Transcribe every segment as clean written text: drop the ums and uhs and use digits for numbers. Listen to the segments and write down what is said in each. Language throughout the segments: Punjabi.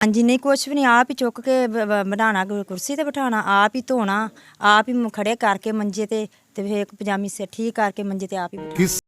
हाँ जी, नहीं कुछ भी नहीं, आप ही चुक के बनाना, कुर्सी ते बिठाना, आप ही धोना, आप ही खड़े करके मंजे ते फिर पजामी से ठीक करके मंजे ते आप ही बिठाना। किस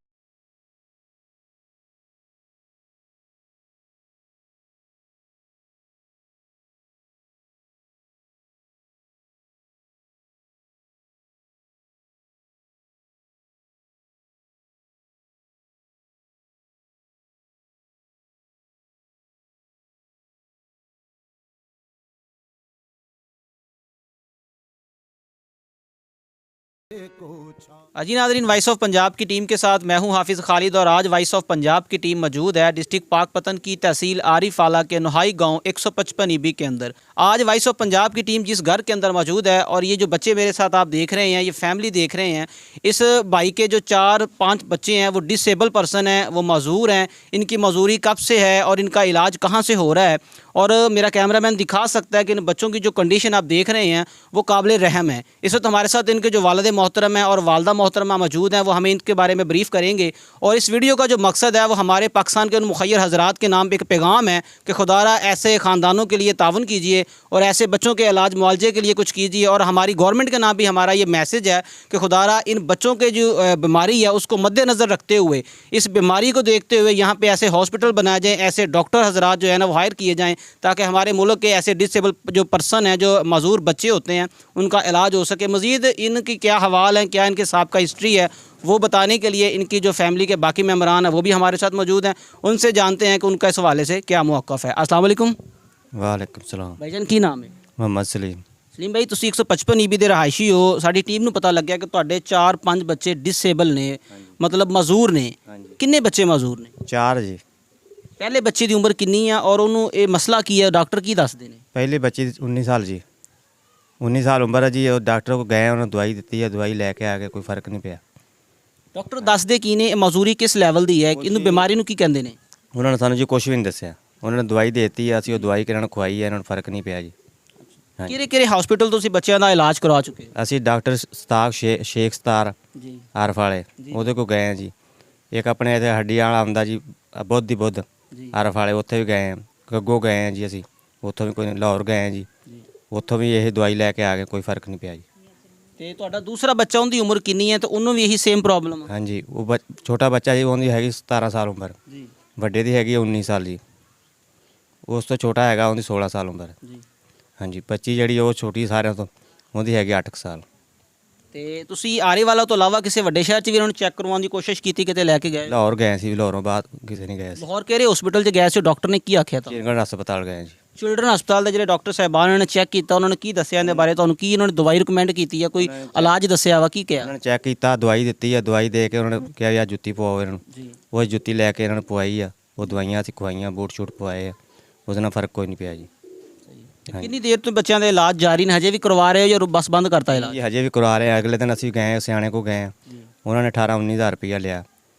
अजी नादरीन, वॉइस ऑफ पंजाब की टीम के साथ मैं हूं हाफिज़ खालिद और आज वॉइस ऑफ पंजाब की टीम मौजूद है डिस्ट्रिक्ट पाकपतन की तहसील आरिफ आला के नुहाई गांव 155 ईबी के अंदर। आज वॉइस ऑफ पंजाब की टीम जिस घर के अंदर मौजूद है और ये जो बच्चे मेरे साथ आप देख रहे हैं, ये फैमिली देख रहे हैं, इस भाई के जो 4-5 बच्चे हैं वो डिसेबल पर्सन हैं, वो मजूर हैं। इनकी मजूरी कब से है और इनका इलाज कहाँ से हो रहा है, और मेरा कैमरामैन दिखा सकता है कि इन बच्चों की जो कंडीशन आप देख रहे हैं वो काबिल रहम है। इस वक्त हमारे साथ इनके जो वालिद मोहतरम हैं और वालदा मोहतरमा मौजूद हैं, वो हमें इनके बारे में ब्रीफ़ करेंगे। और इस वीडियो का जो मकसद है वो हमारे पाकिस्तान के उन मुखय्यर हज़रात के नाम पर एक पैगाम है कि खुदारा ऐसे ख़ानदानों के लिए तावन कीजिए और ऐसे बच्चों के इलाज मुआवजे के लिए कुछ कीजिए। और हमारी गवर्नमेंट के नाम भी हमारा ये मैसेज है कि खुदारा इन बच्चों के जो बीमारी है उसको मद्देनज़र रखते हुए, इस बीमारी को देखते हुए यहाँ पे ऐसे हॉस्पिटल बनाए जाएँ, ऐसे डॉक्टर हज़रात जो है ना वो हायर किए जाएँ, ताकि हमारे मुल्क के ऐसे डिसेबल जो पर्सन हैं, जो मजूर बच्चे होते हैं, उनका इलाज हो सके। मज़ीद इनकी क्या हवाल हैं, क्या इनके साहब का हिस्ट्री है, वो बताने के लिए इनकी जो फैमिली के बाकी मेम्बरान हैं वो भी हमारे साथ मौजूद हैं। उनसे जानते हैं कि उनका इस हवाले से क्या मौक़िफ़ है। अस्सलाम वालेकुम। वालेकुम सलाम। भाईजान की नाम है? मोहम्मद सलीम। सलीम भाई, ਤੁਸੀਂ 155 ईबी ਦੇ रहायशी हो। ਸਾਡੀ ਟੀਮ ਨੂੰ ਪਤਾ ਲੱਗਿਆ ਕਿ ਤੁਹਾਡੇ 4-5 ਬੱਚੇ ਡਿਸੇਬਲ ਨੇ, ਮਤਲਬ ਮਜ਼ਦੂਰ ਨੇ। ਕਿੰਨੇ ਬੱਚੇ ਮਜ਼ਦੂਰ ਨੇ? 4 जी। ਪਹਿਲੇ ਬੱਚੇ ਦੀ ਉਮਰ ਕਿੰਨੀ ਆ ਔਰ ਉਹਨੂੰ ਇਹ ਮਸਲਾ ਕੀ ਹੈ, ਡਾਕਟਰ ਕੀ ਦੱਸਦੇ ਨੇ? पहले बच्ची 19 साल जी। 19 साल उम्र है जी। और डॉक्टर को गए, उन्होंने दवाई दी है, दवाई लैके आ गए, कोई फर्क नहीं पिया। ਡਾਕਟਰ ਦੱਸਦੇ ਕੀ ਨੇ? ਇਹ ਮਜ਼ਦੂਰੀ ਕਿਸ ਲੈਵਲ ਦੀ ਹੈ? ਇਹਨੂੰ ਬਿਮਾਰੀ ਨੂੰ ਕੀ ਕਹਿੰਦੇ ਨੇ? उन्होंने सानू जी कुछ भी नहीं दसिया। उन्होंने दवाई देती है, ਅਸੀਂ ਉਹ ਦਵਾਈ ਕਿਹਨਾਂ ਨੂੰ ਖਵਾਈ ਹੈ, ਇਹਨਾਂ ਨੂੰ ਫਰਕ ਨਹੀਂ ਪਿਆ ਜੀ। ਕਿਹੜੇ ਕਿਹੜੇ ਹਸਪੀਟਲ ਤੁਸੀਂ ਬੱਚਿਆਂ ਦਾ ਇਲਾਜ ਕਰਵਾ ਚੁੱਕੇ? ਅਸੀਂ ਡਾਕਟਰ ਸਤਾਕ ਸ਼ੇਖ ਸਤਾਰ ਜੀ ਆਰਫ ਵਾਲੇ, ਉਹਦੇ ਕੋਲ ਗਏ ਆ ਜੀ। ਇੱਕ ਆਪਣੇ ਇੱਥੇ ਹੱਡੀ ਵਾਲਾ ਆਉਂਦਾ ਜੀ, ਬੁੱਧ ਦੀ ਬੁੱਧ ਆਰਫ ਵਾਲੇ, ਉੱਥੇ ਵੀ ਗਏ ਆ। ਗੱਗੋ ਗਏ ਆ ਜੀ ਅਸੀਂ, ਉੱਥੋਂ ਵੀ ਕੋਈ ਨਹੀਂ। ਲਾਹੌਰ ਗਏ ਆ ਜੀ, ਉੱਥੋਂ ਵੀ ਇਹ ਦਵਾਈ ਲੈ ਕੇ ਆ ਗਏ, ਕੋਈ ਫਰਕ ਨਹੀਂ ਪਿਆ ਜੀ। ਤੇ ਤੁਹਾਡਾ ਦੂਸਰਾ ਬੱਚਾ, ਉਹਦੀ ਉਮਰ ਕਿੰਨੀ ਹੈ ਤੇ ਉਹਨੂੰ ਵੀ ਇਹੀ ਸੇਮ ਪ੍ਰੋਬਲਮ ਹੈ? ਹਾਂਜੀ, ਉਹ ਛੋਟਾ ਬੱਚਾ ਜੀ, ਉਹਦੀ ਹੈਗੀ 17 ਸਾਲ ਉਮਰ। ਜੀ ਵੱਡੇ ਦੀ ਹੈਗੀ 19 ਸਾਲ ਜੀ। ਉਸ ਤੋਂ ਛੋਟਾ ਹੈਗਾ, ਉਹਦੀ 16 ਸਾਲ ਉਮਰ। ਜੀ ਹਾਂਜੀ, ਬੱਚੀ ਜਿਹੜੀ ਉਹ ਛੋਟੀ ਸਾਰਿਆਂ ਤੋਂ, ਉਹਦੀ ਹੈਗੀ 8 ਸਾਲ। ਤੇ ਤੁਸੀਂ ਆਰੇ ਵਾਲਾ ਤੋਂ ਇਲਾਵਾ ਕਿਸੇ ਵੱਡੇ ਸ਼ਹਿਰ 'ਚ ਵੀ ਇਹਨਾਂ ਨੂੰ ਚੈੱਕ ਕਰਵਾਉਣ ਦੀ ਕੋਸ਼ਿਸ਼ ਕੀਤੀ, ਕਿਤੇ ਲੈ ਕੇ ਗਏ? ਲਾਹੌਰ ਗਏ ਸੀ, ਲਾਹੌਰੋਂ ਬਾਅਦ ਕਿਸੇ ਨਹੀਂ ਗਏ ਸੀ। ਲਾਹੌਰ ਕਿਹੜੇ ਹਸਪੀਟਲ 'ਚ ਗਏ ਸੀ? ਡਾਕਟਰ ਨੇ ਕੀ ਆਖਿਆ ਤੁਹਾਨੂੰ? ਚਿਰਗੜ ਹਸਪਤਾਲ ਗਏ ਜੀ। ਚਿਲਡਰਨ ਹਸਪਤਾਲ ਦੇ ਜਿਹੜੇ ਡਾਕਟਰ ਸਾਹਿਬਾਨ ਉਹਨਾਂ ਨੇ ਚੈੱਕ ਕੀਤਾ, ਉਹਨਾਂ ਨੇ ਕੀ ਦੱਸਿਆ ਇਹਦੇ ਬਾਰੇ ਤੁਹਾਨੂੰ? ਕੀ ਉਹਨਾਂ ਨੇ ਦਵਾਈ ਰਿਕਮੈਂਡ ਕੀਤੀ ਹੈ, ਕੋਈ ਇਲਾਜ ਦੱਸਿਆ ਵਾ, ਕੀ ਕਿਹਾ? ਉਹਨਾਂ ਨੇ ਚੈੱਕ ਕੀਤਾ, ਦਵਾਈ ਦਿੱਤੀ ਆ, ਦਵਾਈ ਦੇ ਕੇ ਉਹਨਾਂ ਨੇ ਕਿਹਾ ਯਾਰ ਜੁੱਤੀ ਪਵਾਓ ਇਹਨਾਂ ਨੂੰ। ਜੀ ਉਹ ਜੁੱਤੀ ਲੈ ਕੇ ਇਹਨਾਂ ਨੂੰ ਪਵਾਈ ਆ, ਉਹ ਦਵਾਈਆਂ ਅਸੀਂ ਖਵਾਈਆਂ, ਬੂਟ ਸ਼ੂਟ ਪਵਾਏ ਆ, ਉਹਦੇ ਨਾਲ ਫਰਕ ਕੋਈ ਨਹੀਂ ਪਿਆ ਜੀ। ਕਿੰਨੀ ਦੇਰ ਤੋਂ ਬੱਚਿਆਂ ਦੇ ਇਲਾਜ ਜਾਰੀ ਨੇ? ਹਜੇ ਵੀ ਕਰਵਾ ਰਹੇ ਹੋ ਜਾਂ ਬਸ ਬੰਦ ਕਰਤਾ ਇਲਾਜ? ਜੀ ਹਜੇ ਵੀ ਕਰਵਾ ਰਹੇ ਆ। ਅਗਲੇ ਦਿਨ ਅਸੀਂ ਗਏ, ਸਿਆਣੇ ਕੋ ਗਏ ਆ, ਉਹਨਾਂ ਨੇ 18-19 ਹਜ਼ਾਰ ਰੁਪਈਆ ਲਿਆ।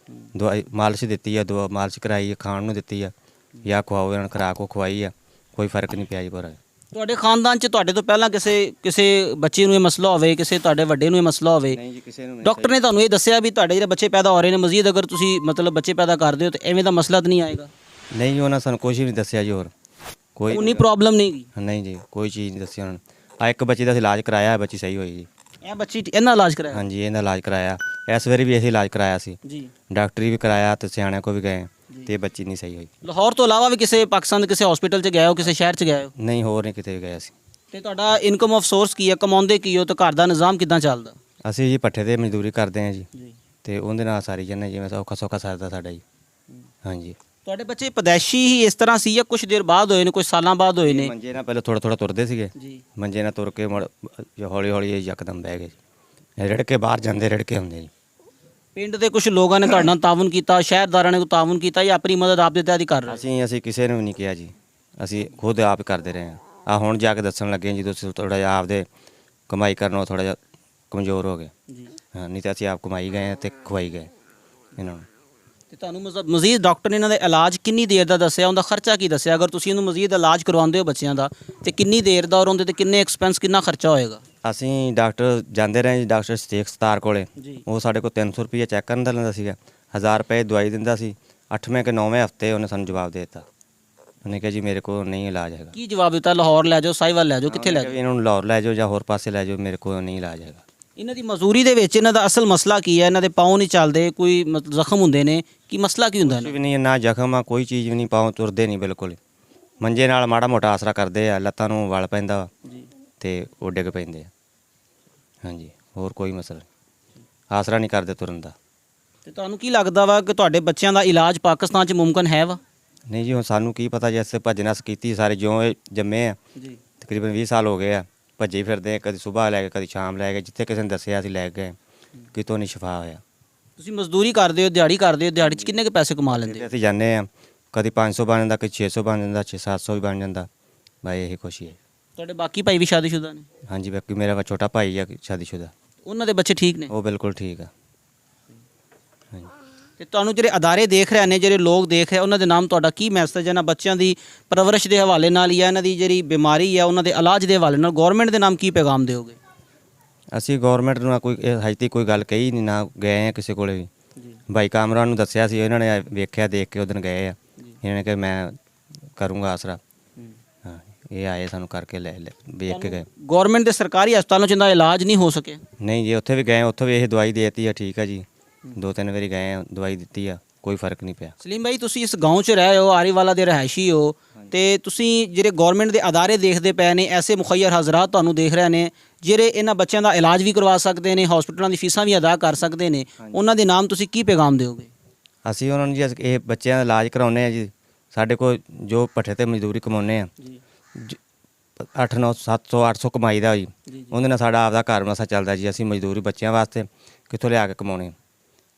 ਦਵਾਈ ਮਾਲਿਸ਼ ਦਿੱਤੀ ਆ, ਦਵਾ ਮਾਲਿਸ਼ ਕਰਾਈ ਆ, ਖਾਣ ਨੂੰ ਦਿੱਤੀ ਆ, ਜਾਂ ਖਵਾਓ ਇਹਨਾਂ ਨੂੰ, ਖੁਰਾਕ ਉਹ ਖਵਾਈ ਆ, ਕੋਈ ਫਰਕ ਨਹੀਂ ਪਿਆ ਜੀ। ਪਰ ਤੁਹਾਡੇ ਖਾਨਦਾਨ 'ਚ ਤੁਹਾਡੇ ਤੋਂ ਪਹਿਲਾਂ ਕਿਸੇ ਬੱਚੇ ਨੂੰ ਇਹ ਮਸਲਾ ਹੋਵੇ, ਕਿਸੇ ਤੁਹਾਡੇ ਵੱਡੇ ਨੂੰ ਇਹ ਮਸਲਾ ਹੋਵੇ? ਨਹੀਂ ਜੀ, ਕਿਸੇ ਨੂੰ ਡਾਕਟਰ ਨੇ ਤੁਹਾਨੂੰ ਇਹ ਦੱਸਿਆ ਵੀ ਤੁਹਾਡੇ ਜਿਹੜੇ ਬੱਚੇ ਪੈਦਾ ਹੋ ਰਹੇ ਨੇ, ਮਜ਼ੀਦ ਅਗਰ ਤੁਸੀਂ ਮਤਲਬ ਬੱਚੇ ਪੈਦਾ ਕਰਦੇ ਹੋ ਤਾਂ ਐਵੇਂ ਦਾ ਮਸਲਾ ਤਾਂ ਨਹੀਂ ਆਏਗਾ? ਨਹੀਂ, ਉਹਨਾਂ ਸਾਨੂੰ ਕੁਝ ਵੀ ਨਹੀਂ ਦੱਸਿਆ ਜੀ। ਹੋਰ ਕੋਈ ਉਨੀ ਪ੍ਰੋਬਲਮ ਨਹੀਂ ਗਈ? ਨਹੀਂ ਜੀ, ਕੋਈ ਚੀਜ਼ ਨਹੀਂ ਦੱਸੀ ਉਹਨਾਂ ਨੇ। ਆ ਇੱਕ ਬੱਚੀ ਦਾ ਅਸੀਂ ਇਲਾਜ ਕਰਾਇਆ, ਬੱਚੀ ਸਹੀ ਹੋਈ ਜੀ। ਇਹ ਬੱਚੀ ਇਹਨਾਂ ਇਲਾਜ ਕਰਾਇਆ? ਹਾਂਜੀ, ਇਹਦਾ ਇਲਾਜ ਕਰਾਇਆ। ਇਸ ਵਾਰੀ ਵੀ ਅਸੀਂ ਇਲਾਜ ਕਰਾਇਆ ਸੀ, ਜੀ ਡਾਕਟਰੀ ਵੀ ਕਰਾਇਆ ਤੇ ਸਿਆਣਿਆਂ ਕੋ ਵੀ ਗਏ, ਤੇ ਬੱਚੀ ਨਹੀਂ ਸਹੀ ਹੋਈ। ਲਾਹੌਰ ਤੋਂ ਇਲਾਵਾ ਵੀ ਕਿਸੇ ਪਾਕਿਸਤਾਨ ਦੇ ਕਿਸੇ ਹਸਪੀਟਲ 'ਚ ਗਏ ਹੋ, ਕਿਸੇ ਸ਼ਹਿਰ 'ਚ ਗਏ ਹੋ? ਨਹੀਂ, ਹੋਰ ਨਹੀਂ ਕਿਤੇ ਵੀ ਗਏ ਅਸੀਂ। ਤੇ ਤੁਹਾਡਾ ਇਨਕਮ ਆਫ ਸੋਰਸ ਕੀ ਹੈ? ਕਮਾਉਂਦੇ ਕੀ ਹੋ ਤੇ ਘਰ ਦਾ ਨਿਜ਼ਾਮ ਕਿੱਦਾਂ ਚੱਲਦਾ? ਅਸੀਂ ਜੀ ਪੱਠੇ ਤੇ ਮਜ਼ਦੂਰੀ ਕਰਦੇ ਹਾਂ ਜੀ, ਜੀ ਤੇ ਉਹਦੇ ਨਾਲ ਸਾਰੀ ਜੰਨੇ ਜਿਵੇਂ ਔਖਾ ਸੌਖਾ ਸਰਦਾ ਸਾਡਾ ਜੀ। ਹਾਂਜੀ, ਤੁਹਾਡੇ ਬੱਚੇ ਪੈਦਾਇਸ਼ੀ ਹੀ ਇਸ ਤਰ੍ਹਾਂ ਸੀ ਜਾਂ ਕੁਝ ਦੇਰ ਬਾਅਦ ਹੋਏ ਨੇ, ਕੁਝ ਸਾਲਾਂ ਬਾਅਦ ਹੋਏ ਨੇ? ਮੰਜੇ ਨਾਲ ਪਹਿਲਾਂ ਥੋੜਾ ਥੋੜਾ ਤੁਰਦੇ ਸੀਗੇ, ਜੀ ਮੰਜੇ ਨਾਲ ਤੁਰ ਕੇ ਮੁੜ ਹੌਲੀ ਹੌਲੀ ਯਕਦਮ ਬਹਿ ਗਏ ਜੀ। ਰਿੜ ਕੇ ਬਾਹਰ ਜਾਂਦੇ, ਰਿੜ ਕੇ ਆਉਂਦੇ ਜੀ। ਪਿੰਡ ਦੇ ਕੁਝ ਲੋਕਾਂ ਨੇ ਤੁਹਾਡੇ ਨਾਲ ਤਾਵਨ ਕੀਤਾ, ਸ਼ਹਿਰਦਾਰਾਂ ਨੇ ਤਾਵਨ ਕੀਤਾ ਜਾਂ ਆਪਣੀ ਮਦਦ ਆਪ ਦੇ ਤਹਿਤ ਹੀ ਕਰ ਰਹੇ? ਅਸੀਂ ਕਿਸੇ ਨੂੰ ਵੀ ਨਹੀਂ ਕਿਹਾ ਜੀ, ਅਸੀਂ ਖੁਦ ਆਪ ਕਰਦੇ ਰਹੇ ਹਾਂ। ਆ ਹੁਣ ਜਾ ਕੇ ਦੱਸਣ ਲੱਗੇ ਜੀ, ਤੁਸੀਂ ਥੋੜਾ ਜਿਹਾ ਆਪਦੇ ਕਮਾਈ ਕਰਨੋਂ ਥੋੜਾ ਜਿਹਾ ਕਮਜ਼ੋਰ ਹੋ ਗਏ। ਜੀ ਹਾਂ, ਨਹੀਂ ਤਾਂ ਅਸੀਂ ਆਪ ਕਮਾਈ ਗਏ ਤੇ ਖਵਾਈ ਗਏ ਇਹਨਾਂ ਨੂੰ। ਤੇ ਤੁਹਾਨੂੰ ਮਜ਼ੀਦ ਡਾਕਟਰ ਨੇ ਇਹਨਾਂ ਦਾ ਇਲਾਜ ਕਿੰਨੀ ਦੇਰ ਦਾ ਦੱਸਿਆ, ਉਹਦਾ ਖਰਚਾ ਕੀ ਦੱਸਿਆ? ਅਗਰ ਤੁਸੀਂ ਇਹਨੂੰ ਮਜ਼ੀਦ ਇਲਾਜ ਕਰਵਾਉਂਦੇ ਹੋ ਬੱਚਿਆਂ ਦਾ ਤੇ ਕਿੰਨੀ ਦੇਰ ਦਾ ਔਰ ਉਹਦੇ ਤੇ ਕਿੰਨੇ ਐਕਸਪੈਂਸ, ਕਿੰਨਾ ਖਰਚਾ ਹੋਏਗਾ? ਅਸੀਂ ਡਾਕਟਰ ਜਾਂਦੇ ਰਹੇ ਜੀ, ਡਾਕਟਰ ਸ਼ੇਖ ਸਤਾਰ ਕੋਲੇ। ਜੀ ਉਹ ਸਾਡੇ ਕੋਲ 300 ਰੁਪਏ ਚੈੱਕ ਕਰਨ ਦਾ ਲੈਂਦਾ ਸੀਗਾ, 1000 ਰੁਪਏ ਦਵਾਈ ਦਿੰਦਾ ਸੀ। 8ਵੇਂ ਕਿ 9ਵੇਂ ਹਫਤੇ ਉਹਨੇ ਸਾਨੂੰ ਜਵਾਬ ਦੇ ਦਿੱਤਾ। ਉਹਨੇ ਕਿਹਾ ਜੀ ਮੇਰੇ ਕੋਲ ਨਹੀਂ ਇਲਾਜ ਹੈਗਾ। ਕੀ ਜਵਾਬ ਦਿੱਤਾ? ਲਾਹੌਰ ਲੈ ਜਾਓ, ਸਾਹੀਵਾਲ ਲੈ ਜਾਓ, ਕਿੱਥੇ ਲੈ ਉਹਨੇ ਕਿਹਾ ਜਾਓ? ਵੀ ਇਹਨਾਂ ਨੂੰ ਲਾਹੌਰ ਲੈ ਜਾਓ ਜਾਂ ਹੋਰ ਪਾਸੇ ਲੈ ਜਾਓ, ਮੇਰੇ ਕੋਲ ਨਹੀਂ ਇਲਾਜ ਹੈਗਾ। ਇਹਨਾਂ ਦੀ ਮਜ਼ਦੂਰੀ ਦੇ ਵਿੱਚ ਇਹਨਾਂ ਦਾ ਅਸਲ ਮਸਲਾ ਕੀ ਹੈ? ਇਹਨਾਂ ਦੇ ਪਾਉ ਨਹੀਂ ਚੱਲਦੇ, ਕੋਈ ਜ਼ਖਮ ਹੁੰਦੇ ਨੇ, ਕੀ ਮਸਲਾ ਕੀ ਹੁੰਦਾ ਕੁਛ ਇਹਨਾਂ ਵੀ ਨਹੀਂ, ਨਾ ਜ਼ਖਮ ਆ, ਕੋਈ ਚੀਜ਼ ਵੀ ਨਹੀਂ, ਪਾਉ ਤੁਰਦੇ ਨਹੀਂ ਬਿਲਕੁਲ। ਮੰਜੇ ਨਾਲ ਮਾੜਾ ਮੋਟਾ ਆਸਰਾ ਕਰਦੇ ਆ, ਲੱਤਾਂ ਨੂੰ ਵਲ ਪੈਂਦਾ ਵਾ ਜੀ? ਤੇ ਉਹ ਡਿੱਗ ਪੈਂਦੇ ਆ। ਹਾਂਜੀ, ਹੋਰ ਕੋਈ ਮਸਲਾ ਨਹੀਂ, ਆਸਰਾ ਨਹੀਂ ਕਰਦੇ ਤੁਰਨ ਦਾ। ਤੇ ਤੁਹਾਨੂੰ ਕੀ ਲੱਗਦਾ ਵਾ ਕਿ ਤੁਹਾਡੇ ਬੱਚਿਆਂ ਦਾ ਇਲਾਜ ਪਾਕਿਸਤਾਨ 'ਚ ਮੁਮਕਿਨ ਹੈ ਵਾ? ਨਹੀਂ ਜੀ, ਹੁਣ ਸਾਨੂੰ ਕੀ ਪਤਾ, ਜੈਸੇ ਭੱਜ ਨੱਸ ਕੀਤੀ ਸਾਰੇ, ਜਿਉਂ ਇਹ ਜੰਮੇ ਆ ਜੀ। ਤਕਰੀਬਨ 20 ਸਾਲ ਹੋ ਗਏ ਆ, ਭੱਜੇ ਹੀ ਫਿਰਦੇ ਆ, ਕਦੀ ਸਵੇਰ ਲੈ ਕੇ ਕਦੀ ਸ਼ਾਮ ਲੈ ਕੇ, ਜਿੱਥੇ ਕਿਸੇ ਨੇ ਦੱਸਿਆ ਅਸੀਂ ਲੈ ਗਏ, ਕਿਤੋਂ ਨਹੀਂ ਸ਼ਿਫਾ ਹੋਇਆ। ਤੁਸੀਂ ਮਜ਼ਦੂਰੀ ਕਰਦੇ ਹੋ, ਦਿਹਾੜੀ ਕਰਦੇ ਹੋ, ਦਿਹਾੜੀ 'ਚ ਕਿੰਨੇ ਕੁ ਪੈਸੇ ਕਮਾ ਲੈਂਦੇ ਤੇ ਹੋ? ਅਸੀਂ ਜਾਂਦੇ ਆ, ਕਦੀ 500 ਬਣ ਜਾਂਦਾ, ਕਦੀ 600 ਬਣ ਜਾਂਦਾ, 700 ਵੀ ਬਣ ਜਾਂਦਾ, ਬਾਈ ਇਹੀ ਖੁਸ਼ੀ ਹੈ। ਤੁਹਾਡੇ ਬਾਕੀ ਭਾਈ ਵੀ ਸ਼ਾਦੀशुदा ਨੇ? ਹਾਂਜੀ, ਬਾਕੀ ਮੇਰਾ ਛੋਟਾ ਭਾਈ ਆ ਸ਼ਾਦੀशुदा, ਉਹਨਾਂ ਦੇ ਬੱਚੇ ਠੀਕ ਨੇ? ਉਹ ਬਿਲਕੁਲ ਠੀਕ ਆ। ਹਾਂਜੀ, ਤੇ ਤੁਹਾਨੂੰ ਜਿਹੜੇ ਅਦਾਰੇ ਦੇਖ ਰਹੇ ਨੇ, ਜਿਹੜੇ ਲੋਕ ਦੇਖ ਰਹੇ, ਉਹਨਾਂ ਦੇ ਨਾਮ ਤੁਹਾਡਾ ਕੀ ਮੈਸੇਜ ਹੈ ਨਾ ਬੱਚਿਆਂ ਦੀ ਪਰਵਰਿਸ਼ ਦੇ ਹਵਾਲੇ ਨਾਲ, ਜਾਂ ਇਹਨਾਂ ਦੀ ਜਿਹੜੀ ਬਿਮਾਰੀ ਹੈ ਉਹਨਾਂ ਦੇ ਇਲਾਜ ਦੇ ਹਵਾਲੇ ਨਾਲ ਗਵਰਨਮੈਂਟ ਦੇ ਨਾਮ ਕੀ ਪੈਗਾਮ ਦਿਓਗੇ? ਅਸੀਂ ਗਵਰਨਮੈਂਟ ਨੂੰ ਕੋਈ ਹਜੇ ਤੱਕ ਕੋਈ ਗੱਲ ਕਹੀ ਨਹੀਂ, ਨਾ ਗਏ ਆ ਕਿਸੇ ਕੋਲੇ ਵੀ। ਭਾਈ ਕਾਮਰਾਨ ਨੂੰ ਦੱਸਿਆ ਸੀ, ਇਹਨਾਂ ਨੇ ਵੇਖਿਆ, ਦੇਖ ਕੇ ਉਦੋਂ ਗਏ ਆ, ਇਹਨਾਂ ਨੇ ਕਿਹਾ ਮੈਂ ਕਰੂੰਗਾ ਆਸਰਾ। ਹਾਂ, ਇਹ ਆਏ ਸਾਨੂੰ ਕਰਕੇ ਲੈ ਵੇਖ ਕੇ ਗਏ। ਗਵਰਨਮੈਂਟ ਦੇ ਸਰਕਾਰੀ ਹਸਪਤਾਲਾਂ 'ਚ ਇਹਦਾ ਇਲਾਜ ਨਹੀਂ ਹੋ ਸਕਿਆ? ਨਹੀਂ ਜੀ, ਉੱਥੇ ਵੀ ਗਏ, ਉੱਥੇ ਵੀ ਇਹ ਦਵਾਈ ਦੇਤੀ ਆ, ਠੀਕ ਆ ਜੀ, 2-3 ਵਾਰੀ ਗਏ ਆ, ਦਵਾਈ ਦਿੱਤੀ ਆ, ਕੋਈ ਫਰਕ ਨਹੀਂ ਪਿਆ। ਸਲੀਮ ਭਾਈ, ਤੁਸੀਂ ਇਸ گاؤں 'ਚ ਰਹੇ ਹੋ, ਆਰੀਵਾਲਾ ਦੇ ਰਿਹਾਇਸ਼ੀ ਹੋ, ਤੇ ਤੁਸੀਂ ਜਿਹੜੇ ਗਵਰਨਮੈਂਟ ਦੇ ਅਦਾਰੇ ਦੇਖਦੇ ਪਏ ਨੇ, ਐਸੇ ਮੁਖੱਈਰ ਹਜ਼ਰਾਤ ਤੁਹਾਨੂੰ ਦੇਖ ਰਹੇ ਨੇ ਜਿਹੜੇ ਇਹਨਾਂ ਬੱਚਿਆਂ ਦਾ ਇਲਾਜ ਵੀ ਕਰਵਾ ਸਕਦੇ ਨੇ, ਹਸਪਤਾਲਾਂ ਦੀ ਫੀਸਾਂ ਵੀ ਅਦਾ ਕਰ ਸਕਦੇ ਨੇ, ਉਹਨਾਂ ਦੇ ਨਾਮ ਤੁਸੀਂ ਕੀ ਪੈਗਾਮ ਦਿਓਗੇ? ਅਸੀਂ ਉਹਨਾਂ ਨੂੰ ਜੀ ਇਹ ਬੱਚਿਆਂ ਦਾ ਇਲਾਜ ਕਰਾਉਂਦੇ ਆ ਜੀ, ਸਾਡੇ ਕੋਲ ਜੋ ਭੱਠੇ ਤੇ ਮਜ਼ਦੂਰੀ ਕਮਾਉਂਦੇ ਆ, 8-9 700 800 ਕਮਾਈ ਦਾ ਜੀ, ਉਹਦੇ ਨਾਲ ਸਾਡਾ ਆਪਦਾ ਘਰ ਮਸਾ ਚੱਲਦਾ ਜੀ। ਅਸੀਂ ਮਜ਼ਦੂਰੀ ਬੱਚਿਆਂ ਵਾਸਤੇ ਕਿੱਥੋਂ ਲਿਆ ਕੇ ਕਮਾਉਣੇ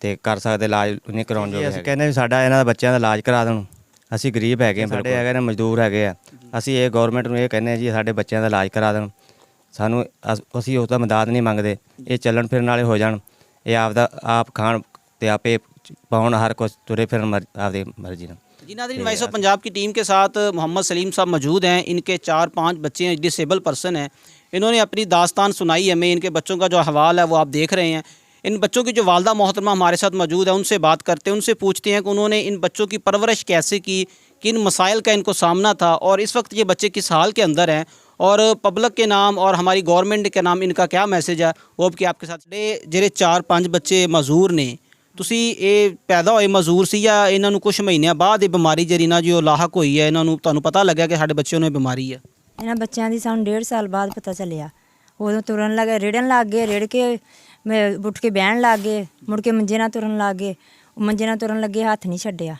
ਤੇ ਕਰ ਸਕਦੇ, ਇਲਾਜ ਨਹੀਂ ਕਰਾਉਣ ਜੋਗੇ। ਅਸੀਂ ਕਹਿੰਦੇ ਵੀ ਸਾਡਾ ਇਹਨਾਂ ਦਾ ਬੱਚਿਆਂ ਦਾ ਇਲਾਜ ਕਰਾ ਦੇਣ, ਅਸੀਂ ਗਰੀਬ ਹੈਗੇ ਆ, ਸਾਡੇ ਹੈਗੇ ਨੇ ਮਜ਼ਦੂਰ ਹੈਗੇ ਆ, ਅਸੀਂ ਇਹ ਗਵਰਨਮੈਂਟ ਨੂੰ ਇਹ ਕਹਿੰਦੇ ਆ ਜੀ ਸਾਡੇ ਬੱਚਿਆਂ ਦਾ ਇਲਾਜ ਕਰਾ ਦੇਣ, ਸਾਨੂੰ ਅਸੀਂ ਉਸ ਦਾ ਮਦਦ ਨਹੀਂ ਮੰਗਦੇ, ਇਹ ਚੱਲਣ ਫਿਰਨ ਵਾਲੇ ਹੋ ਜਾਣ, ਇਹ ਆਪਦਾ ਆਪ ਖਾਣ ਤੇ ਆਪੇ ਪਾਉਣ, ਹਰ ਕੁਛ ਤੁਰੇ फिर आपदी मर्जी ना। जी नाज़रीन, वॉइस ऑफ पंजाब की टीम के साथ मोहम्मद सलीम साहब मौजूद हैं। इनके 4-5 बच्चे हैं, डिसेबल पर्सन हैं। इन्होंने अपनी दास्तान सुनाई हमें, इनके बच्चों का जो अहवाल है वो आप देख रहे हैं। इन बच्चों की जो वालदा मोहतरमा हमारे साथ मौजूद है, उनसे बात करते हैं, उनसे पूछते हैं कि उन्होंने इन बच्चों की परवरिश कैसे की, किन मसाइल का इनको सामना था और इस वक्त ये बच्चे किस हाल के अंदर हैं, और पब्लिक के नाम और हमारी गवर्नमेंट के नाम इनका क्या मैसेज है वो अब कि आपके साथ। ਜਿਹੜੇ 4-5 ਬੱਚੇ ਮਜ਼ਦੂਰ ਨੇ, ਤੁਸੀਂ ਇਹ ਪੈਦਾ ਹੋਏ ਮਜ਼ਦੂਰ ਸੀ ਜਾਂ ਇਹਨਾਂ ਨੂੰ ਕੁਝ ਮਹੀਨਿਆਂ ਬਾਅਦ ਇਹ ਬਿਮਾਰੀ ਜਿਹੜੀ ਨਾ ਜੀ ਉਹ ਲਾਹਕ ਹੋਈ ਹੈ, ਇਹਨਾਂ ਨੂੰ ਤੁਹਾਨੂੰ ਪਤਾ ਲੱਗਿਆ ਕਿ ਸਾਡੇ ਬੱਚਿਆਂ ਨੂੰ ਇਹ ਬਿਮਾਰੀ ਹੈ? ਇਹਨਾਂ ਬੱਚਿਆਂ ਦੀ ਸਾਨੂੰ 1.5 ਸਾਲ ਬਾਅਦ ਪਤਾ ਚੱਲਿਆ। ਉਦੋਂ ਤੁਰਨ ਲੱਗੇ, ਰਿੜਨ ਲੱਗ ਗਏ, ਰਿੜ ਕੇ ਉੱਠ ਕੇ ਬਹਿਣ ਲੱਗ ਗਏ, ਮੁੜ ਕੇ ਮੰਜੇ ਨਾਲ ਤੁਰਨ ਲੱਗ ਗਏ। ਉਹ ਮੰਜੇ ਨਾਲ ਤੁਰਨ ਲੱਗੇ, ਹੱਥ ਨਹੀਂ ਛੱਡਿਆ,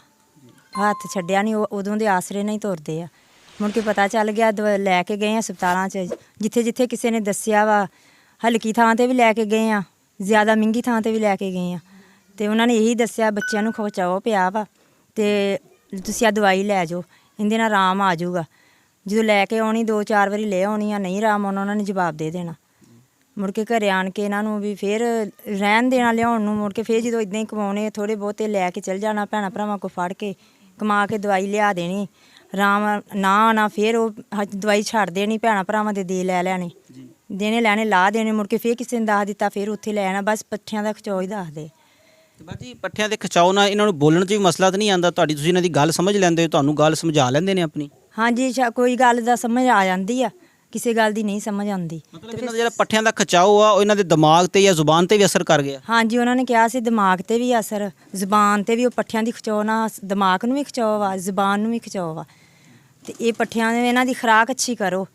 ਹੱਥ ਛੱਡਿਆ ਨਹੀਂ, ਉਦੋਂ ਦੇ ਆਸਰੇ ਨਾਲ ਹੀ ਤੁਰਦੇ ਆ। ਮੁੜ ਕੇ ਪਤਾ ਚੱਲ ਗਿਆ, ਲੈ ਕੇ ਗਏ ਹਸਪਤਾਲਾਂ 'ਚ, ਜਿੱਥੇ ਜਿੱਥੇ ਕਿਸੇ ਨੇ ਦੱਸਿਆ ਵਾ, ਹਲਕੀ ਥਾਂ 'ਤੇ ਵੀ ਲੈ ਕੇ ਗਏ ਆ, ਜ਼ਿਆਦਾ ਮਹਿੰਗੀ ਥਾਂ 'ਤੇ ਵੀ ਲੈ ਕੇ ਗਏ ਆ, ਤੇ ਉਹਨਾਂ ਨੇ ਇਹੀ ਦੱਸਿਆ ਬੱਚਿਆਂ ਨੂੰ ਖਿਚਾਓ ਪਿਆ ਵਾ ਤੇ ਤੁਸੀਂ ਆ ਦਵਾਈ ਲੈ ਜਾਓ, ਇਹਦੇ ਨਾਲ ਆਰਾਮ ਆ ਜਾਊਗਾ। ਜਦੋਂ ਲੈ ਕੇ ਆਉਣੀ 2-4 ਵਾਰੀ ਲੈ ਆਉਣੀ ਆ, ਨਹੀਂ ਆਰਾਮ ਆਉਣਾ, ਉਹਨਾਂ ਨੇ ਜਵਾਬ ਦੇ ਦੇਣਾ। ਮੁੜ ਕੇ ਘਰੇ ਆਣ ਕੇ ਇਹਨਾਂ ਨੂੰ ਵੀ ਫਿਰ ਰਹਿਣ ਦੇਣਾ ਲਿਆਉਣ ਨੂੰ। ਮੁੜ ਕੇ ਫਿਰ ਜਦੋਂ ਇਦਾਂ ਹੀ ਕਮਾਉਣੇ ਥੋੜ੍ਹੇ ਬਹੁਤੇ ਲੈ ਕੇ ਚਲ ਜਾਣਾ, ਭੈਣਾਂ ਭਰਾਵਾਂ ਕੋਲ ਫੜ ਕੇ ਕਮਾ ਕੇ ਦਵਾਈ ਲਿਆ ਦੇਣੀ, ਆਰਾਮ ਨਾ ਆਉਣਾ, ਫਿਰ ਉਹ ਦਵਾਈ ਛੱਡ ਦੇਣੀ, ਭੈਣਾਂ ਭਰਾਵਾਂ ਦੇ ਲੈ ਲੈਣੇ, ਦੇਣੇ ਲੈਣੇ ਲਾ ਦੇਣੇ। ਮੁੜ ਕੇ ਫਿਰ ਕਿਸੇ ਨੇ ਦੱਸ ਦਿੱਤਾ, ਫਿਰ ਉੱਥੇ ਲੈ ਆਉਣਾ। ਬਸ ਪੱਠਿਆਂ ਦਾ ਖਿਚਾਓ ਹੀ ਦੱਸਦੇ। ਬਾਜੀ ਪੱਠਿਆਂ ਦੇ ਖਿਚਾਓ ਨਾਲ ਇਹਨਾਂ ਨੂੰ ਬੋਲਣ 'ਚ ਵੀ ਮਸਲਾ ਤਾਂ ਨਹੀਂ ਆਉਂਦਾ? ਤੁਸੀਂ ਇਹਨਾਂ ਦੀ ਗੱਲ ਸਮਝ ਲੈਂਦੇ ਹੋ, ਤੁਹਾਨੂੰ ਗੱਲ ਸਮਝਾ ਲੈਂਦੇ ਨੇ ਆਪਣੀ? ਹਾਂਜੀ, ਕੋਈ ਗੱਲ ਦਾ ਸਮਝ ਆ ਜਾਂਦੀ ਆ, ਕਿਸੇ ਗੱਲ ਦੀ ਨਹੀਂ ਸਮਝ ਆਉਂਦੀ। ਮਤਲਬ ਇਹਨਾਂ ਦਾ ਜਿਹੜਾ ਪੱਠਿਆਂ ਦਾ ਖਿਚਾਓ ਆ ਉਹ ਇਹਨਾਂ ਦੇ ਦਿਮਾਗ ਤੇ ਜਾਂ ਜ਼ੁਬਾਨ ਤੇ ਵੀ ਅਸਰ ਕਰ ਗਿਆ? ਹਾਂਜੀ, ਉਹਨਾਂ ਨੇ ਕਿਹਾ ਸੀ ਦਿਮਾਗ ਤੇ ਵੀ ਅਸਰ, ਜ਼ੁਬਾਨ ਤੇ ਵੀ। ਉਹ ਪੱਠਿਆਂ ਦੀ ਖਿਚਾਓ ਨਾਲ ਦਿਮਾਗ ਨੂੰ ਵੀ ਖਿਚਾਓ ਵਾ, ਜ਼ੁਬਾਨ ਨੂੰ ਵੀ ਖਿਚਾਓ ਵਾ। ਤੇ ਇਹ ਪੱਠਿਆਂ ਦੇ ਇਹਨਾਂ ਦੀ ਖੁਰਾਕ ਅੱਛੀ ਕਰੋ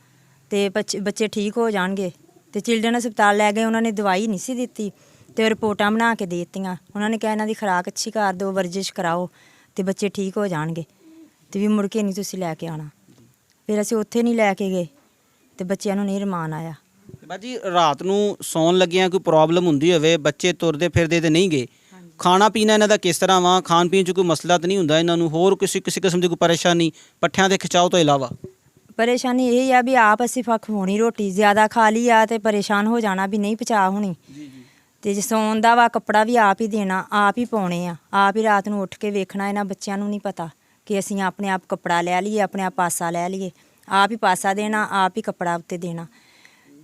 ਤੇ ਬੱਚੇ ਠੀਕ ਹੋ ਜਾਣਗੇ। ਤੇ ਚਿਲਡਰਨ ਹਸਪਤਾਲ ਲੈ ਗਏ, ਉਹਨਾਂ ਨੇ ਦਵਾਈ ਨਹੀਂ ਸੀ ਦਿੱਤੀ ਤੇ ਰਿਪੋਰਟਾਂ ਬਣਾ ਕੇ ਦੇ ਦਿੱਤੀਆਂ। ਉਹਨਾਂ ਨੇ ਕਿਹਾ ਇਹਨਾਂ ਦੀ ਖੁਰਾਕ ਅੱਛੀ ਕਰ ਦਿਓ, ਵਰਜਿਸ਼ ਕਰਾਓ ਤੇ ਬੱਚੇ ਠੀਕ ਹੋ ਜਾਣਗੇ, ਤੇ ਵੀ ਮੁੜ ਕੇ ਨਹੀਂ ਤੁਸੀਂ ਲੈ ਕੇ ਆਉਣਾ। ਫਿਰ ਅਸੀਂ ਉੱਥੇ ਨਹੀਂ ਲੈ ਕੇ ਗਏ ਤੇ ਬੱਚਿਆਂ ਨੂੰ ਨਹੀਂ ਰਮਾਨ ਆਇਆ। ਬਾਜੀ ਰਾਤ ਨੂੰ ਸੌਣ ਲੱਗਿਆਂ ਕੋਈ ਪ੍ਰੋਬਲਮ ਹੁੰਦੀ ਹੋਵੇ, ਬੱਚੇ ਤੁਰਦੇ ਫਿਰਦੇ ਤੇ ਨਹੀਂ ਗਏ, ਖਾਣਾ ਪੀਣਾ ਇਹਨਾਂ ਦਾ ਕਿਸ ਤਰ੍ਹਾਂ ਵਾ? ਖਾਣ ਪੀਣ 'ਚ ਕੋਈ ਮਸਲਾ ਤਾਂ ਨਹੀਂ ਹੁੰਦਾ ਇਹਨਾਂ ਨੂੰ? ਹੋਰ ਕਿਸੇ ਕਿਸਮ ਦੀ ਕੋਈ ਪਰੇਸ਼ਾਨੀ ਪੱਠਿਆਂ ਦੇ ਖਿਚਾਓ ਤੋਂ ਇਲਾਵਾ? ਪਰੇਸ਼ਾਨੀ ਇਹ ਆ ਵੀ ਆਪ ਅਸੀਂ ਖਵਾਉਣੀ ਰੋਟੀ, ਜ਼ਿਆਦਾ ਖਾ ਲਈ ਆ ਤੇ ਪਰੇਸ਼ਾਨ ਹੋ ਜਾਣਾ ਵੀ ਨਹੀਂ ਪਚਾ ਹੋਣੀ। ਤੇ ਜੇ ਸੌਣ ਦਾ ਵਾ, ਕੱਪੜਾ ਵੀ ਆਪ ਹੀ ਦੇਣਾ, ਆਪ ਹੀ ਪਾਉਣੇ ਆ, ਆਪ ਹੀ ਰਾਤ ਨੂੰ ਉੱਠ ਕੇ ਵੇਖਣਾ। ਇਹਨਾਂ ਬੱਚਿਆਂ ਨੂੰ ਨਹੀਂ ਪਤਾ ਕਿ ਅਸੀਂ ਆਪਣੇ ਆਪ ਕੱਪੜਾ ਲੈ ਲਈਏ, ਆਪਣੇ ਆਪ ਪਾਸਾ ਲੈ ਲਈਏ, ਆਪ ਹੀ ਪਾਸਾ ਦੇਣਾ, ਆਪ ਹੀ ਕੱਪੜਾ ਉੱਤੇ ਦੇਣਾ।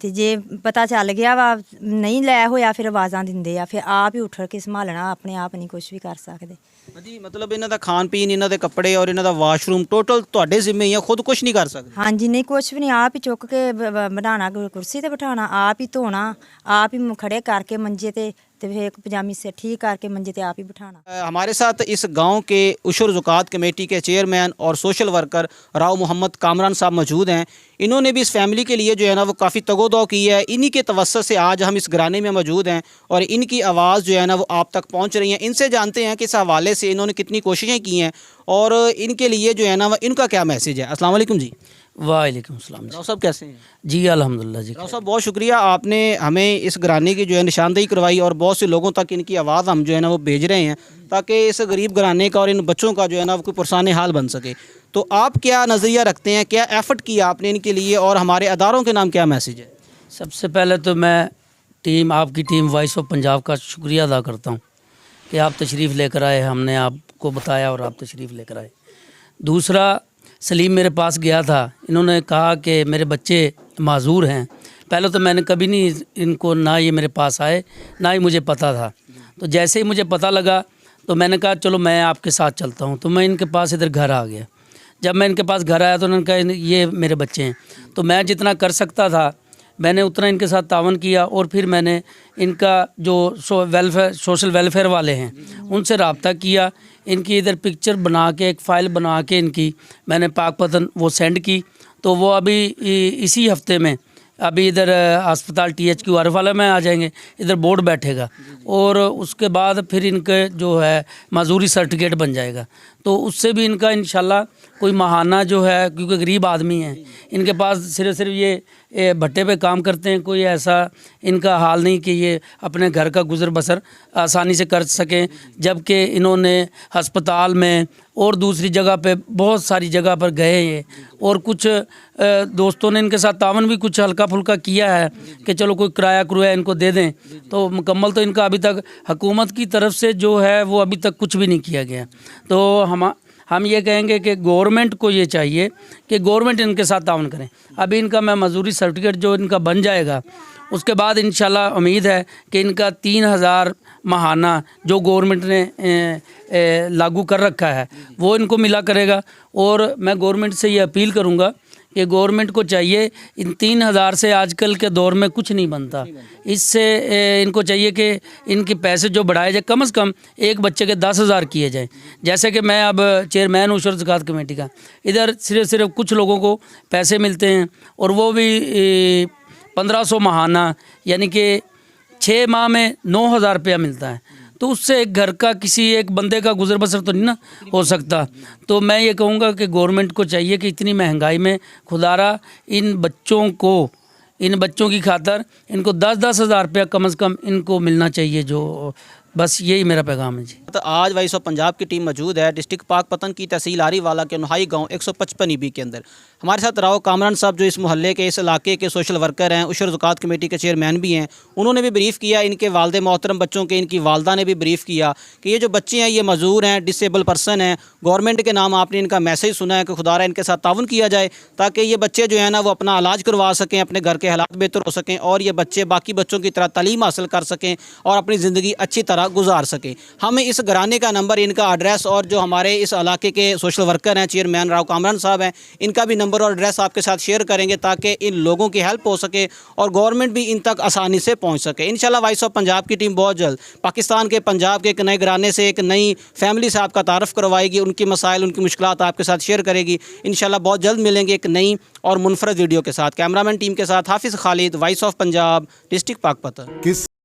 ਤੇ ਜੇ ਪਤਾ ਚੱਲ ਗਿਆ ਵਾ ਨਹੀਂ ਲੈ ਹੋਇਆ, ਫਿਰ ਆਵਾਜ਼ਾਂ ਦਿੰਦੇ ਆ, ਫਿਰ ਆਪ ਹੀ ਉੱਠ ਕੇ ਸੰਭਾਲਣਾ, ਆਪਣੇ ਆਪ ਨਹੀਂ ਕੁਝ ਵੀ ਕਰ ਸਕਦੇ। ਜੀ ਮਤਲਬ ਇਹਨਾਂ ਦਾ ਖਾਣ ਪੀਣ, ਇਹਨਾਂ ਦੇ ਕੱਪੜੇ ਔਰ ਇਹਨਾਂ ਦਾ ਵਾਸ਼ਰੂਮ ਟੋਟਲ ਤੁਹਾਡੇ ਜ਼ਿੰਮੇ ਹੀ ਆ, ਖੁਦ ਕੁਝ ਨਹੀਂ ਕਰ ਸਕਦੇ? ਹਾਂਜੀ ਨਹੀਂ ਕੁਛ ਵੀ ਨਹੀਂ, ਆਪ ਹੀ ਚੁੱਕ ਕੇ ਬਣਾਉਣਾ, ਕੁਰਸੀ ਤੇ ਬਿਠਾਉਣਾ, ਆਪ ਹੀ ਧੋਣਾ, ਆਪ ही खड़े करके मंजे ते फिर एक पजामी से ठीक करके मंजे ते आप ही बिठाना। हमारे साथ इस गांव के उशर ज़ुकात कमेटी के चेयरमैन और सोशल वर्कर राव मोहम्मद कामरान साहब मौजूद हैं। इन्होंने भी इस फैमिली के लिए जो है ना वो काफ़ी तगोदो की है। इन्हीं के तवस्सुत से आज हम इस घराने में मौजूद हैं और इनकी आवाज़ जो है ना वो आप तक पहुँच रही है। इनसे जानते हैं कि इस हवाले से इन्होंने कितनी कोशिशें की हैं और इनके लिए जो है ना वो इनका क्या मैसेज है। अस्सलाम वालेकुम जी। वालेकुम सलाम जी। राव साहब कैसे हैं? जी अल्हम्दुलिल्लाह जी। राव साहब बहुत शुक्रिया, आपने हमें इस घराने की जो है निशानदेही करवाई और बहुत से लोगों तक इनकी आवाज़ हम जो है ना वो भेज रहे हैं ताकि इस गरीब घराने का और इन बच्चों का जो है ना वो कोई पुरसाने हाल बन सके। तो आप क्या नज़रिया रखते हैं, क्या एफ़र्ट किया आपने इनके लिए और हमारे अदारों के नाम क्या मैसेज है? सबसे पहले तो मैं आपकी टीम वॉइस ऑफ पंजाब का शुक्रिया अदा करता हूँ कि आप तशरीफ़ लेकर आए, हमने आपको बताया और आप तशरीफ़ लेकर आए। दूसरा, सलीम मेरे पास गया था, इन्होंने कहा कि मेरे बच्चे माजूर हैं। पहले तो मैंने कभी नहीं इनको, ना ये मेरे पास आए ना ही मुझे पता था। तो जैसे ही मुझे पता लगा तो मैंने कहा चलो मैं आपके साथ चलता हूँ। तो मैं इनके पास इधर घर आ गया। जब मैं इनके पास घर आया तो उन्होंने कहा ये मेरे बच्चे हैं। तो मैं जितना कर सकता था मैंने उतना इनके साथ तावन किया और फिर मैंने इनका जो सोशल वेलफेयर वाले हैं उनसे रब्ता किया। इनकी इधर पिक्चर बना के, एक फ़ाइल बना के इनकी मैंने पाकपतन वो सेंड की। तो वो अभी इसी हफ्ते में अभी इधर अस्पताल THQ आरफाला में आ जाएंगे, इधर बोर्ड बैठेगा और उसके बाद फिर इनके जो है माजूरी सर्टिफिकेट बन जाएगा। तो उससे भी इनका इंशाल्लाह कोई माहाना जो है, क्योंकि गरीब आदमी हैं, इनके पास सिर्फ ये भट्टे पे काम करते हैं, कोई ऐसा इनका हाल नहीं कि ये अपने घर का गुजर बसर आसानी से कर सकें। जबकि इन्होंने अस्पताल में और दूसरी जगह पे बहुत सारी जगह पर गए हैं और कुछ दोस्तों ने इनके साथ तावन भी कुछ हल्का फुल्का किया है कि चलो कोई किराया इनको दे दें। तो मुकम्मल तो इनका अभी तक हुकूमत की तरफ से जो है वो अभी तक कुछ भी नहीं किया गया। तो हम ये कहेंगे कि गवर्नमेंट को ये चाहिए कि गवर्नमेंट इनके साथ तावन करें। अभी इनका मैं मजदूरी सर्टिफिकेट जो इनका बन जाएगा उसके बाद इंशाल्लाह उम्मीद है कि इनका 3000 माहाना जो गवर्नमेंट ने लागू कर रखा है वो इनको मिला करेगा। और मैं गवर्नमेंट से ये अपील करूँगा कि गवर्नमेंट को चाहिए, इन 3000 से आजकल के दौर में कुछ नहीं बनता। इससे इनको चाहिए कि इनके पैसे जो बढ़ाए जाए, कम से कम एक बच्चे के 10,000 किए जाएं। जैसे कि मैं अब चेयरमैन हूँ उशर ज़कात कमेटी का, इधर सिर्फ कुछ लोगों को पैसे मिलते हैं और वो भी 1500 माहाना, यानी कि 6 माह में 9,000 रुपया मिलता है। तो उससे एक घर का किसी एक बंदे का गुजर बसर तो नहीं ना हो सकता। तो मैं ये कहूँगा कि गवर्नमेंट को चाहिए कि इतनी महंगाई में खुदारा इन बच्चों की खातर इनको 10-10 हज़ार रुपया कम से कम इनको मिलना चाहिए। जो बस यही मेरा पैगाम है जी। तो आज वॉइस ऑफ पंजाब की टीम मौजूद है डिस्ट्रिक्ट पाकपतन की तहसील आरीवाला के नुहाई गांव 155 EB के अंदर। हमारे साथ राव कामरान साहब जो इस मोहल्ले के, इस इलाके के सोशल वर्कर हैं, उशर ज़कात कमेटी के चेयरमैन भी हैं, उन्होंने भी ब्रीफ़ किया। इनके वालदे मोहतरम बच्चों के, इनकी वालदा ने भी ब्रीफ़ किया कि ये जो बच्चे हैं ये मजूर हैं, डिसेबल पर्सन हैं। गवर्नमेंट के नाम आपने इनका मैसेज सुना है कि खुदारा इनके साथ ताउन किया जाए ताकि ये बच्चे जो है ना वो अपना इलाज करवा सकें, अपने घर के हालात बेहतर हो सकें और ये बच्चे बाकी बच्चों की तरह तालीम हासिल कर सकें और अपनी ज़िंदगी अच्छी तरह गुजार सकें। हमें इस घराने का नंबर, इनका एड्रेस और जो हमारे इस इलाके के सोशल वर्कर हैं चेयरमैन राव कामरान साहब हैं, इनका भी नंबर और एड्रेस आपके साथ शेयर करेंगे ताकि इन लोगों की हेल्प हो सके और गवर्नमेंट भी इन तक आसानी से पहुंच सके। इंशाल्लाह वॉइस ऑफ पंजाब की टीम बहुत जल्द पाकिस्तान के पंजाब के एक नए घराने से एक नई फैमिली से आपका तारफ़ करवाएगी, उनकी मसाइल, उनकी मुश्किलात आपके साथ शेयर करेगी। इंशाल्लाह बहुत जल्द मिलेंगे एक नई और मुनफरद वीडियो के साथ। कैमरामैन टीम के साथ हाफिज़ Khalid, voice of Punjab, district Pakpattan.